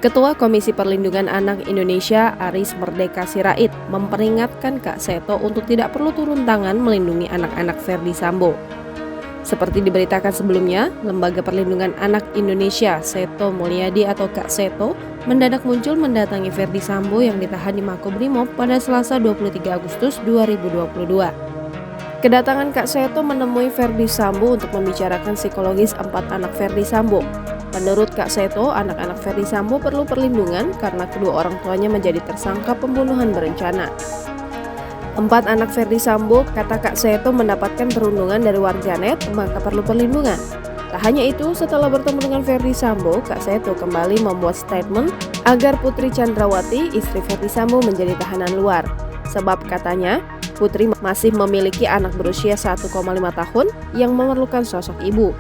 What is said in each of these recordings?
Ketua Komisi Perlindungan Anak Indonesia Aris Merdeka Sirait memperingatkan Kak Seto untuk tidak perlu turun tangan melindungi anak-anak Ferdi Sambo. Seperti diberitakan sebelumnya, Lembaga Perlindungan Anak Indonesia Seto Mulyadi atau Kak Seto mendadak muncul mendatangi Ferdi Sambo yang ditahan di Makobrimob pada Selasa 23 Agustus 2022. Kedatangan Kak Seto menemui Ferdi Sambo untuk membicarakan psikologis 4 anak Ferdi Sambo. Menurut Kak Seto, anak-anak Ferdi Sambo perlu perlindungan karena kedua orang tuanya menjadi tersangka pembunuhan berencana. 4 anak Ferdi Sambo, kata Kak Seto, mendapatkan perundungan dari warganet, maka perlu perlindungan. Tak hanya itu, setelah bertemu dengan Ferdi Sambo, Kak Seto kembali membuat statement agar Putri Chandrawati, istri Ferdi Sambo, menjadi tahanan luar. Sebab katanya, Putri masih memiliki anak berusia 1,5 tahun yang memerlukan sosok ibu.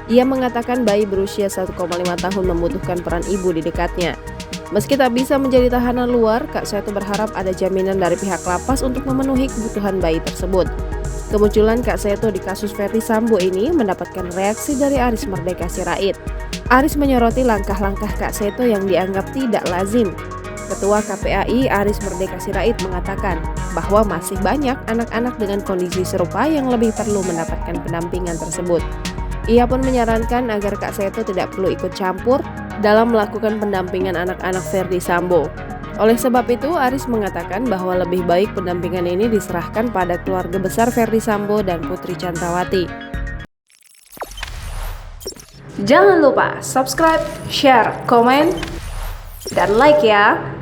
Ia mengatakan bayi berusia 1,5 tahun membutuhkan peran ibu di dekatnya. Meski tak bisa menjadi tahanan luar, Kak Seto berharap ada jaminan dari pihak lapas untuk memenuhi kebutuhan bayi tersebut. Kemunculan Kak Seto di kasus Ferdi Sambo ini mendapatkan reaksi dari Aris Merdeka Sirait. Aris menyoroti langkah-langkah Kak Seto yang dianggap tidak lazim. Ketua KPAI Aris Merdeka Sirait mengatakan bahwa masih banyak anak-anak dengan kondisi serupa yang lebih perlu mendapatkan pendampingan tersebut. Ia pun menyarankan agar Kak Seto tidak perlu ikut campur dalam melakukan pendampingan anak-anak Ferdi Sambo. Oleh sebab itu, Aris mengatakan bahwa lebih baik pendampingan ini diserahkan pada keluarga besar Ferdi Sambo dan Putri Chandrawati. Jangan lupa subscribe, share, komen, dan like ya!